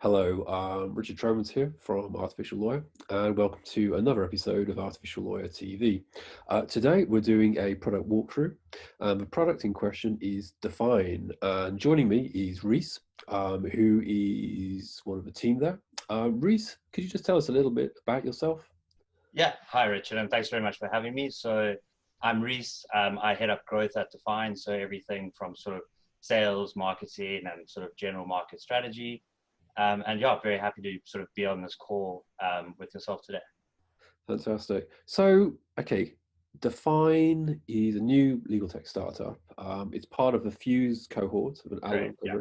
Hello, Richard Tromans here from Artificial Lawyer, and welcome to another episode of Artificial Lawyer TV. Today, we're doing a product walkthrough. The product in question is Define, and joining me is Rhys, who is one of the team there. Rhys, could you just tell us a little bit about yourself? Yeah, hi Richard, and thanks very much for having me. So I'm Reece. I head up growth at Define, so everything from sort of sales, marketing, and sort of general market strategy. And yeah, very happy to sort of be on this call with yourself today. Fantastic. So, okay, Define is a new legal tech startup. It's part of the Fuse cohort of an Great. Allen Yeah.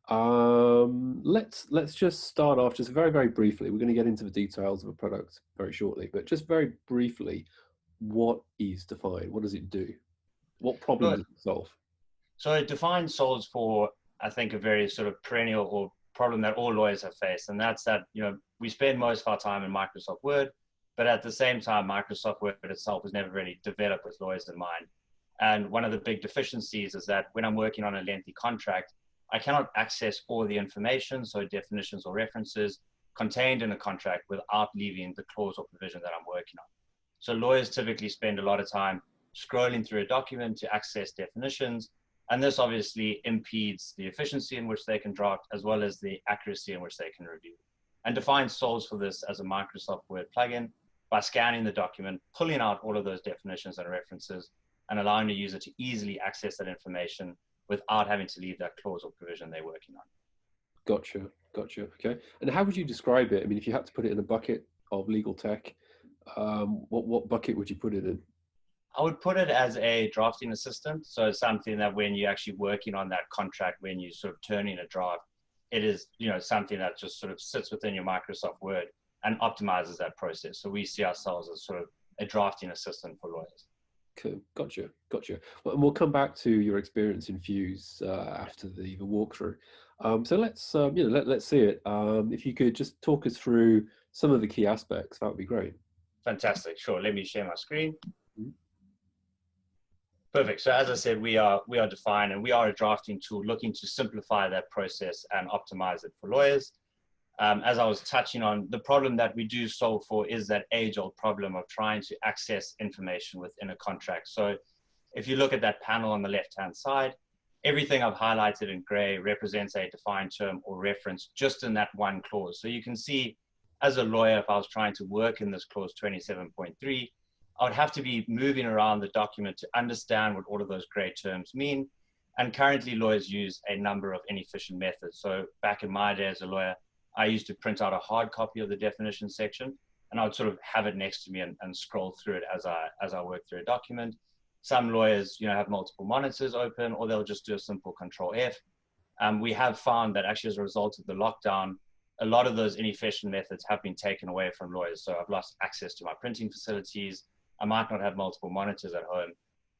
Recovery. Let's just start off just very briefly. We're going to get into the details of the product very shortly, but just very briefly, what is Define? What does it do? What problem Good. does it solve? So Define solves for, I think, a very sort of perennial or problem that all lawyers have faced, and that's that we spend most of our time in Microsoft Word, but at the same time, Microsoft Word itself was never really developed with lawyers in mind. And one of the big deficiencies is that when I'm working on a lengthy contract, I cannot access all the information, so definitions or references contained in a contract without leaving the clause or provision that I'm working on. So lawyers typically spend a lot of time scrolling through a document to access definitions, and this obviously impedes the efficiency in which they can draft, as well as the accuracy in which they can review. And Define solves for this as a Microsoft Word plugin by scanning the document, pulling out all of those definitions and references, and allowing the user to easily access that information without having to leave that clause or provision they're working on. Gotcha. Okay. And how would you describe it? I mean, if you had to put it in a bucket of legal tech, what bucket would you put it in? I would put it as a drafting assistant. So it's something that when you're actually working on that contract, when you sort of turn in a draft, it is, something that just sort of sits within your Microsoft Word and optimizes that process. So we see ourselves as sort of a drafting assistant for lawyers. Cool. Gotcha. Well, and we'll come back to your experience in Fuse after the walkthrough. So let's see it. If you could just talk us through some of the key aspects, that would be great. Fantastic. Sure. Let me share my screen. Mhm. Perfect. So as I said, we are Define, and we are a drafting tool looking to simplify that process and optimize it for lawyers. As I was touching on, the problem that we do solve for is that age-old problem of trying to access information within a contract. So if you look at that panel on the left-hand side, everything I've highlighted in gray represents a defined term or reference just in that one clause. So you can see, as a lawyer, if I was trying to work in this clause 27.3, I would have to be moving around the document to understand what all of those gray terms mean. And currently, lawyers use a number of inefficient methods. So back in my day as a lawyer, I used to print out a hard copy of the definition section, and I would sort of have it next to me and scroll through it as I work through a document. Some lawyers, have multiple monitors open, or they'll just do a simple Control F. We have found that actually as a result of the lockdown, a lot of those inefficient methods have been taken away from lawyers. So I've lost access to my printing facilities. I might not have multiple monitors at home.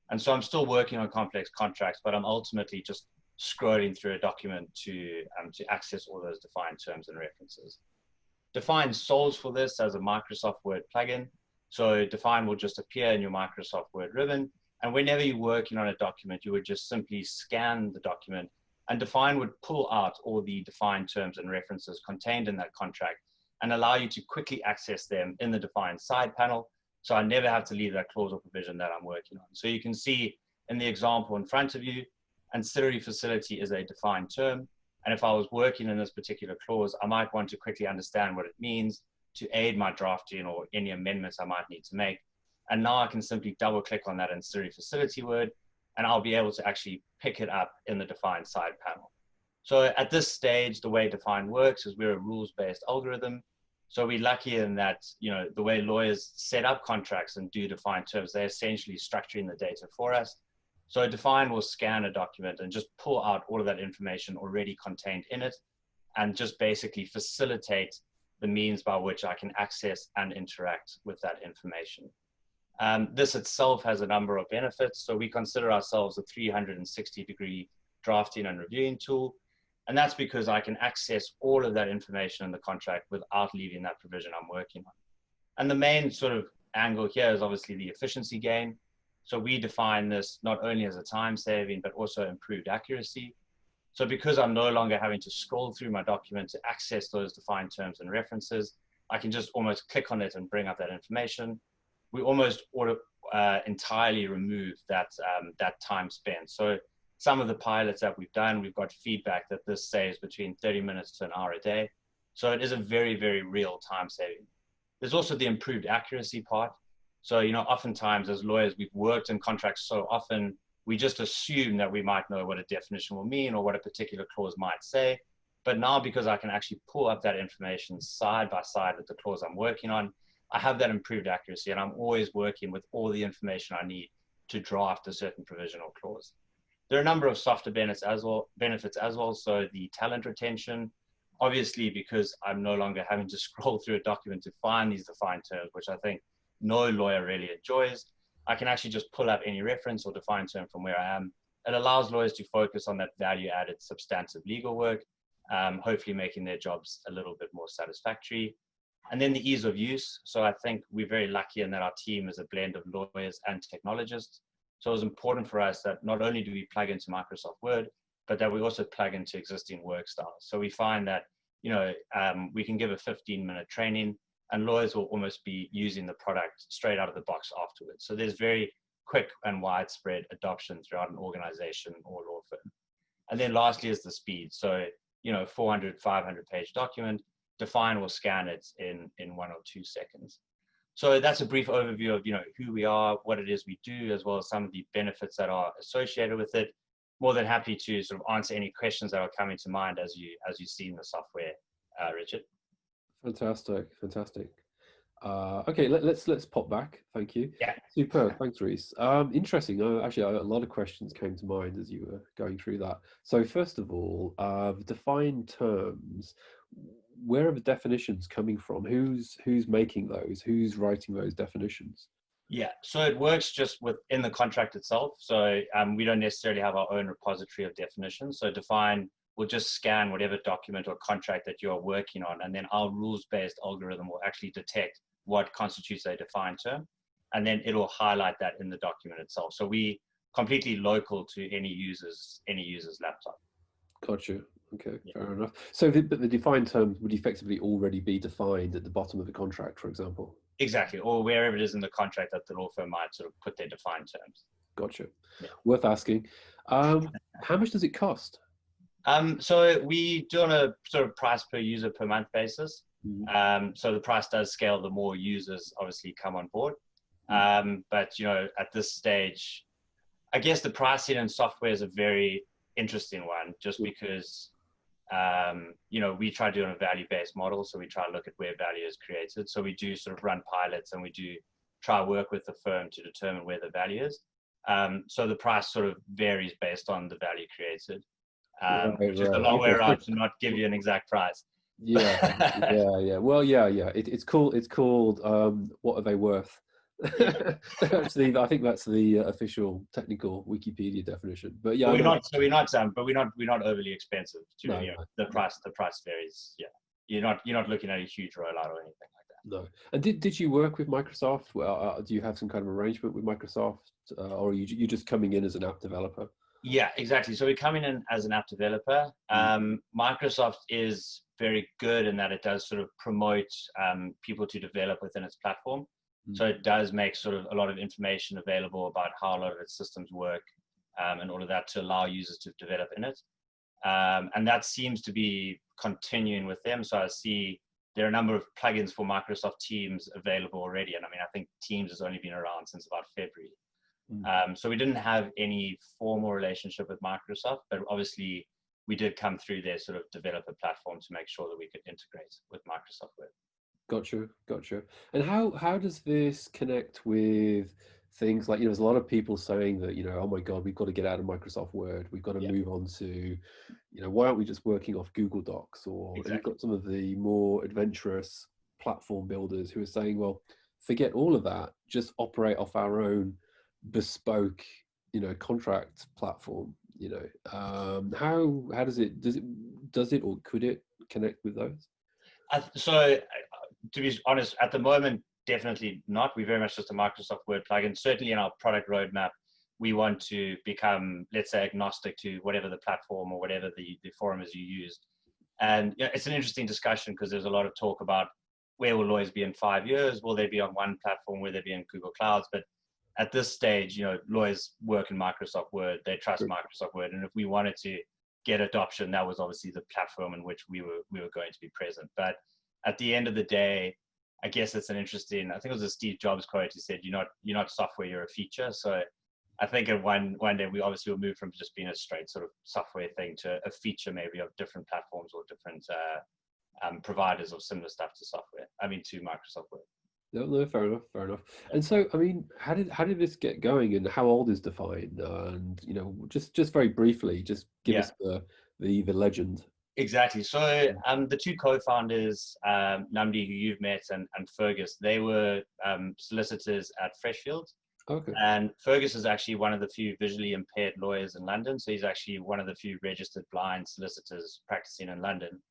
And so I'm still working on complex contracts, but I'm ultimately just scrolling through a document to access all those defined terms and references. Define solves for this as a Microsoft Word plugin. So Define will just appear in your Microsoft Word ribbon. And whenever you're working on a document, you would just simply scan the document, and Define would pull out all the defined terms and references contained in that contract and allow you to quickly access them in the Define side panel. So I never have to leave that clause or provision that I'm working on. So you can see in the example in front of you, ancillary facility is a defined term. And if I was working in this particular clause, I might want to quickly understand what it means to aid my drafting or any amendments I might need to make. And now I can simply double click on that ancillary facility word, and I'll be able to actually pick it up in the Define side panel. So at this stage, the way Define works is we're a rules-based algorithm. So we're lucky in that, the way lawyers set up contracts and do defined terms, they're essentially structuring the data for us. So Define will scan a document and just pull out all of that information already contained in it, and just basically facilitate the means by which I can access and interact with that information. This itself has a number of benefits. So we consider ourselves a 360-degree drafting and reviewing tool. And that's because I can access all of that information in the contract without leaving that provision I'm working on. And the main sort of angle here is obviously the efficiency gain. So we define this not only as a time saving, but also improved accuracy. So because I'm no longer having to scroll through my document to access those defined terms and references, I can just almost click on it and bring up that information. We almost entirely remove that, that time spent. So some of the pilots that we've done, we've got feedback that this saves between 30 minutes to an hour a day. So it is a very, very real time saving. There's also the improved accuracy part. So, you know, oftentimes as lawyers, we've worked in contracts so often, we just assume that we might know what a definition will mean or what a particular clause might say. But now, because I can actually pull up that information side by side with the clause I'm working on, I have that improved accuracy, and I'm always working with all the information I need to draft a certain provisional clause. There are a number of softer benefits as well. So the talent retention, obviously, because I'm no longer having to scroll through a document to find these defined terms, which I think no lawyer really enjoys. I can actually just pull up any reference or defined term from where I am. It allows lawyers to focus on that value-added substantive legal work, hopefully making their jobs a little bit more satisfactory. And then the ease of use. So I think we're very lucky in that our team is a blend of lawyers and technologists. So it was important for us that not only do we plug into Microsoft Word, but that we also plug into existing work styles. So we find that, you know, we can give a 15-minute training and lawyers will almost be using the product straight out of the box afterwards. So there's very quick and widespread adoption throughout an organization or law firm. And then lastly is the speed. So, you know, 400, 500 page document, define or scan it in 1 or 2 seconds. So that's a brief overview of, you know, who we are, what it is we do, as well as some of the benefits that are associated with it. More than happy to sort of answer any questions that are coming to mind as you see in the software, Richard. Fantastic, fantastic. Okay, let's pop back. Thank you. Yeah. Superb. Thanks, Rhys. Interesting. Actually, a lot of questions came to mind as you were going through that. So first of all, defined terms. Where are the definitions coming from? Who's making those? Who's writing those definitions? Yeah, so it works just within the contract itself. So we don't necessarily have our own repository of definitions. So define will just scan whatever document or contract that you're working on, and then our rules-based algorithm will actually detect what constitutes a defined term, and then it'll highlight that in the document itself. So we completely local to any user's laptop. Gotcha. Okay, Yeah. fair enough. So the defined terms would effectively already be defined at the bottom of the contract, for example. Exactly, or wherever it is in the contract that the law firm might sort of put their defined terms. Gotcha. Yeah. Worth asking. How much does it cost? So we do on a sort of price per user per month basis. So the price does scale the more users obviously come on board. But you know, at this stage, I guess the pricing in software is a very interesting one, just because you know, we try to do it on a value-based model. So we try to look at where value is created. So we do sort of run pilots and we do try to work with the firm to determine where the value is. So the price sort of varies based on the value created. Which is a long way around to not give you an exact price. Yeah. Well, yeah. It's called what are they worth? Actually, I think that's the official technical Wikipedia definition. But yeah, we're not overly expensive. No, you know, the price varies. Yeah, you're not looking at a huge rollout or anything like that. No. And did you work with Microsoft? Well, do you have some kind of arrangement with Microsoft, or are you just coming in as an app developer? Yeah, exactly. So we're coming in as an app developer. Microsoft is very good in that it does sort of promote people to develop within its platform. So it does make sort of a lot of information available about how a lot of its systems work, and all of that to allow users to develop in it. And that seems to be continuing with them. So I see there are a number of plugins for Microsoft Teams available already. And I mean, I think Teams has only been around since about February. So we didn't have any formal relationship with Microsoft, but obviously we did come through their sort of developer platform to make sure that we could integrate with Microsoft Word. Gotcha. And how does this connect with things like, you know, there's a lot of people saying that, you know, oh my God, we've got to get out of Microsoft Word. We've got to move on to, you know, why aren't we just working off Google Docs? Or and you've got some of the more adventurous platform builders who are saying, well, forget all of that, just operate off our own bespoke, you know, contract platform. You know, how does it or could it connect with those? So to be honest, at the moment, definitely not. We're very much just a Microsoft Word plugin. Certainly in our product roadmap, we want to become, let's say, agnostic to whatever the platform or whatever the forum is you use. And it's an interesting discussion because there's a lot of talk about where will lawyers be in 5 years? Will they be on one platform? Will they be in Google Clouds? But at this stage, lawyers work in Microsoft Word. They trust Microsoft Word. And if we wanted to get adoption, that was obviously the platform in which we were going to be present. But at the end of the day, I guess it's an interesting, I think it was a Steve Jobs quote. He said, you're not software, you're a feature. So I think at one day we obviously will move from just being a straight sort of software thing to a feature maybe of different platforms or different providers of similar stuff to Microsoft Word. No, fair enough, fair enough. And so, I mean, how did this get going, and how old is Define? And just very briefly, just give us the legend. Exactly. So the two co-founders, Namdi, who you've met, and Fergus, they were solicitors at Freshfields. Okay. And Fergus is actually one of the few visually impaired lawyers in London. So he's actually one of the few registered blind solicitors practicing in London.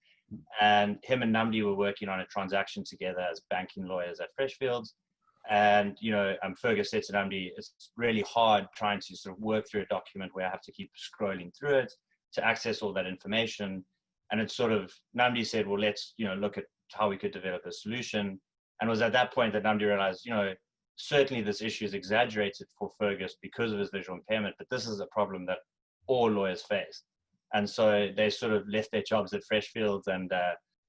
And him and Namdi were working on a transaction together as banking lawyers at Freshfields. And, Fergus said to Namdi, it's really hard trying to sort of work through a document where I have to keep scrolling through it to access all that information. And it's sort of, Namdi said, well, let's, look at how we could develop a solution. And it was at that point that Namdi realized, certainly this issue is exaggerated for Fergus because of his visual impairment, but this is a problem that all lawyers face. And so they sort of left their jobs at Freshfields and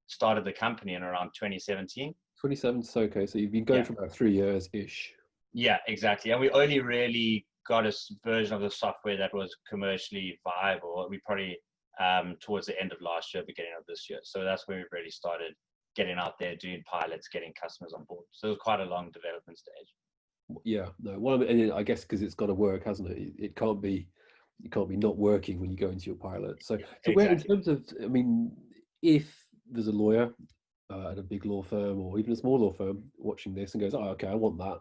started the company in around 2017. 2017, okay. So you've been going for about 3 years-ish. Yeah, exactly. And we only really got a version of the software that was commercially viable. We probably towards the end of last year, beginning of this year. So that's when we really started getting out there, doing pilots, getting customers on board. So it was quite a long development stage. Yeah, no. Well, and I guess because it's got to work, hasn't it? It can't be not working when you go into your pilot. So exactly. Where, in terms of, I mean, if there's a lawyer at a big law firm or even a small law firm watching this and goes, oh, okay, I want that.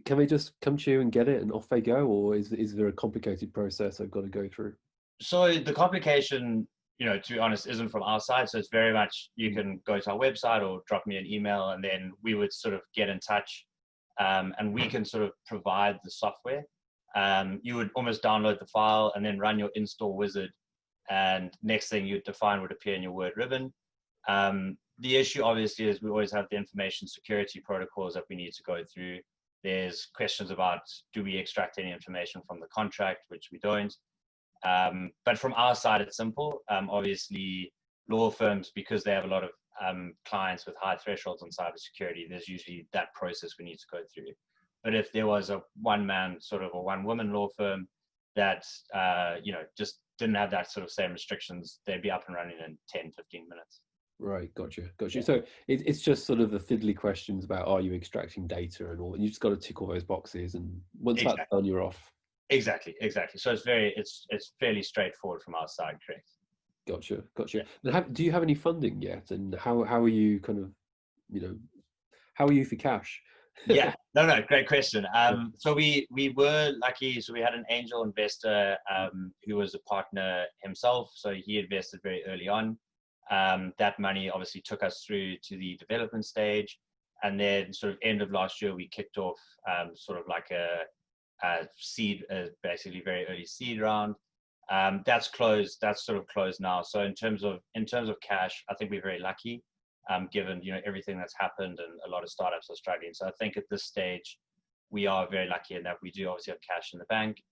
Can they just come to you and get it and off they go? Or is there a complicated process I've got to go through? So the complication, to be honest, isn't from our side. So it's very much, you can go to our website or drop me an email and then we would sort of get in touch and we can sort of provide the software. You would almost download the file and then run your install wizard. And next thing Define would appear in your Word ribbon. The issue obviously is we always have the information security protocols that we need to go through. There's questions about, do we extract any information from the contract, which we don't. But from our side, it's simple. Obviously, law firms, because they have a lot of clients with high thresholds on cybersecurity, there's usually that process we need to go through. But if there was a one-man sort of a one-woman law firm that, just didn't have that sort of same restrictions, they'd be up and running in 10, 15 minutes. Right, gotcha. Yeah. So it's just sort of the fiddly questions about, are you extracting data and all, and you just got to tick all those boxes, and once that's done, you're off. Exactly. So it's fairly straightforward from our side, correct? Gotcha. Yeah. And do you have any funding yet? And how are you kind of, how are you for cash? Yeah, no, great question. So we were lucky. So we had an angel investor who was a partner himself. So he invested very early on. That money obviously took us through to the development stage. And then sort of end of last year, we kicked off sort of like a seed, basically very early seed round. That's closed. That's sort of closed now. So in terms of cash, I think we're very lucky, given everything that's happened and a lot of startups are struggling. So I think at this stage, we are very lucky in that we do obviously have cash in the bank.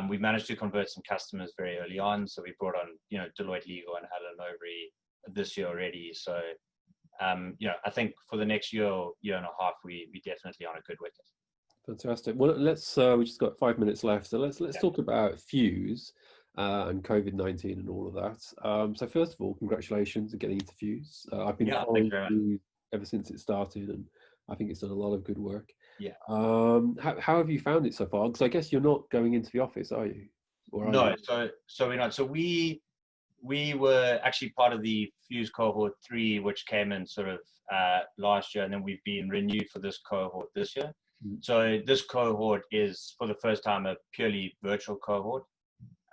We managed to convert some customers very early on. So we brought on Deloitte Legal and Alan Overy this year already. So I think for the next year and a half, we definitely on a good wicket. Fantastic. Well, let's we just got 5 minutes left, so let's talk about Fuse and COVID-19 and all of that. So first of all, congratulations on getting into Fuse. I've been following Fuse ever since it started, and I think it's done a lot of good work. Yeah. How have you found it so far? Because I guess you're not going into the office, are you? No. So we're not. So we were actually part of the Fuse cohort 3, which came in sort of last year, and then we've been renewed for this cohort this year. So this cohort is for the first time a purely virtual cohort.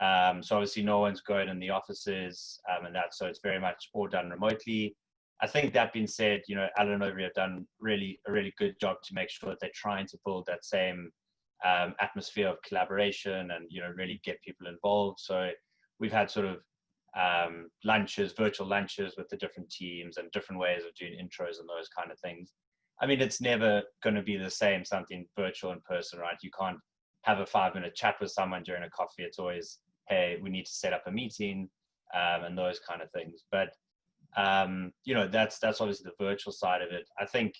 So obviously no one's going in the offices and that, so it's very much all done remotely. I think that being said, Alan and Overy have done a really good job to make sure that they're trying to build that same atmosphere of collaboration and, you know, really get people involved. So we've had sort of lunches, virtual lunches with the different teams and different ways of doing intros and those kind of things. I mean, it's never going to be the same, something virtual in person, right? You can't have a 5-minute chat with someone during a coffee. It's always, hey, we need to set up a meeting, and those kind of things. But you know, that's obviously the virtual side of it. I think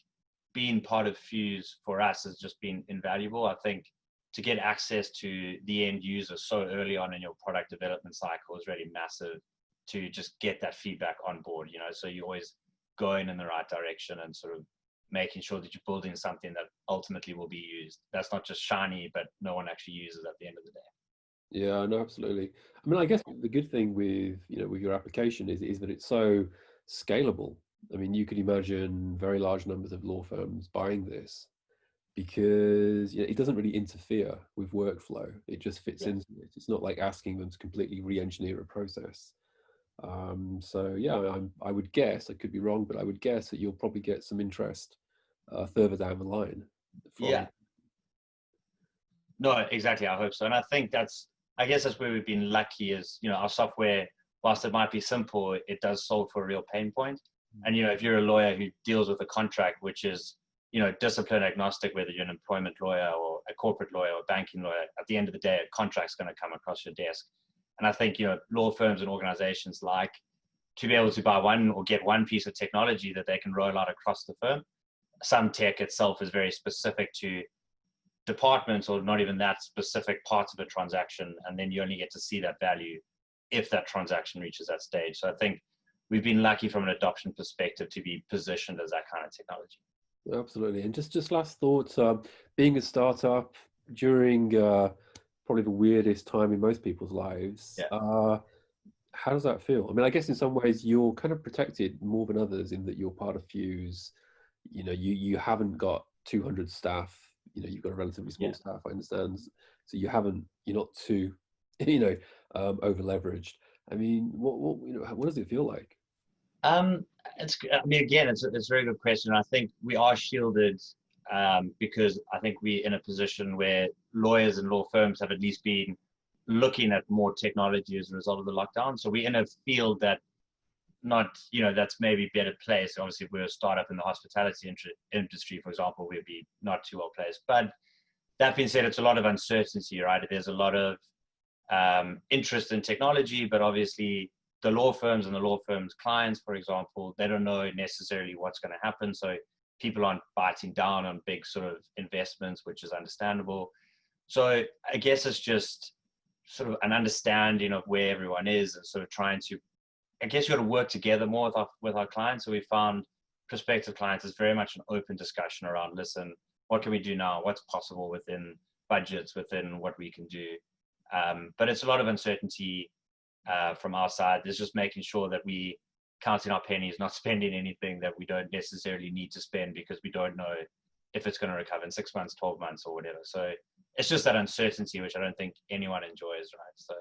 being part of Fuse for us has just been invaluable. I think to get access to the end user so early on in your product development cycle is really massive, to just get that feedback on board, you know, so you're always going in the right direction and sort of making sure that you're building something that ultimately will be used. That's not just shiny, but no one actually uses at the end of the day. Yeah, no, absolutely. I mean, I guess the good thing with, you know, with your application is that it's so scalable. I mean, you could imagine very large numbers of law firms buying this because, you know, it doesn't really interfere with workflow. It just fits Yeah. into it. It's not like asking them to completely re-engineer a process. So yeah, I would guess, I could be wrong, but I would guess that you'll probably get some interest further down the line Yeah, from. no, exactly. I hope so. And I guess that's where we've been lucky is, you know, our software, whilst it might be simple, it does solve for a real pain point. And, you know, if you're a lawyer who deals with a contract, which is, you know, discipline agnostic, whether you're an employment lawyer or a corporate lawyer or a banking lawyer, at the end of the day, a contract's going to come across your desk. And I think, you know, law firms and organizations like to be able to buy one or get one piece of technology that they can roll out across the firm. Some tech itself is very specific to departments or not even that specific parts of a transaction, and then you only get to see that value if that transaction reaches that stage. So I think we've been lucky from an adoption perspective to be positioned as that kind of technology. Absolutely. And just last thoughts, being a startup during probably the weirdest time in most people's lives, Yeah. how does that feel? I mean, I guess in some ways you're kind of protected more than others in that you're part of Fuse. You know, you haven't got 200 staff. You know, you've got a relatively small Yeah. staff, I understand. So you're not too, over leveraged. I mean, what does it feel like? Um, I mean, again, it's a very good question. I think we are shielded because I think we're in a position where lawyers and law firms have at least been looking at more technology as a result of the lockdown. So we're in a field that not, you know, that's maybe better placed. Obviously, if we were a startup in the hospitality industry, for example, we'd be not too well placed. But that being said, it's a lot of uncertainty, right? There's a lot of interest in technology, but obviously the law firms and the law firms' clients, for example, they don't know necessarily what's going to happen. So people aren't biting down on big sort of investments, which is understandable. So I guess it's just sort of an understanding of where everyone is and sort of trying to, I guess you got to work together more with our clients. So we found prospective clients is very much an open discussion around, listen, what can we do now? What's possible within budgets, within what we can do? But it's a lot of uncertainty from our side. There's just making sure that we counting our pennies, not spending anything that we don't necessarily need to spend because we don't know if it's going to recover in 6 months, 12 months or whatever. So it's just that uncertainty, which I don't think anyone enjoys, right? So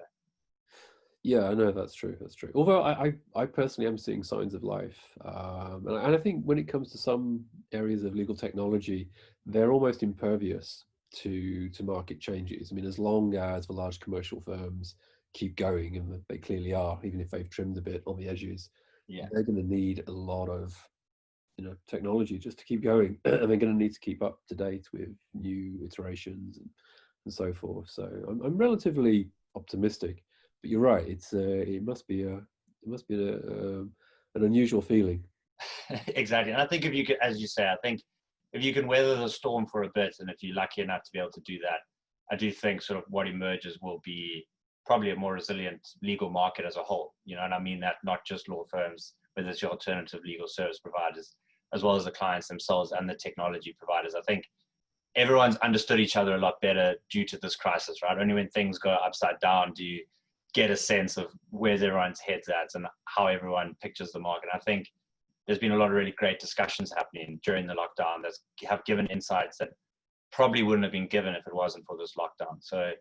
Yeah, I know that's true. That's true. Although I personally am seeing signs of life, and I think when it comes to some areas of legal technology, they're almost impervious to market changes. I mean, as long as the large commercial firms keep going, and they clearly are, even if they've trimmed a bit on the edges, yeah. they're going to need a lot of technology just to keep going, and they're going to need to keep up to date with new iterations and so forth. So I'm relatively optimistic, but you're right. It must be an unusual feeling. Exactly. And I think if you could, as you say, I think if you can weather the storm for a bit, and if you're lucky enough to be able to do that, I do think sort of what emerges will be probably a more resilient legal market as a whole. You know, and I mean that not just law firms, but it's your alternative legal service providers, as well as the clients themselves and the technology providers. I think everyone's understood each other a lot better due to this crisis, right? Only when things go upside down do you get a sense of where everyone's heads at and how everyone pictures the market. I think there's been a lot of really great discussions happening during the lockdown that have given insights that probably wouldn't have been given if it wasn't for this lockdown. So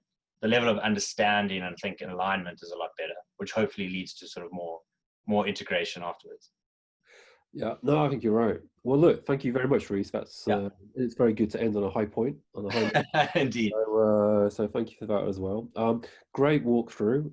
the level of understanding and think alignment is a lot better, which hopefully leads to sort of more integration afterwards. Yeah, no, I think you're right. Well, look, thank you very much, Reece. That's Yeah, it's very good to end on a high point, on a high note. indeed. So thank you for that as well. Great walkthrough.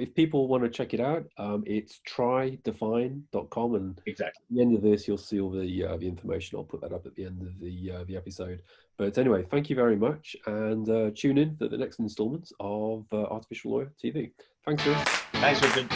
If people want to check it out, it's trydefine.com, and at Exactly. the end of this, you'll see all the information. I'll put that up at the end of the episode. But anyway, thank you very much, and tune in for the next installment of Artificial Lawyer TV. Thanks, Reece. Thanks, Richard.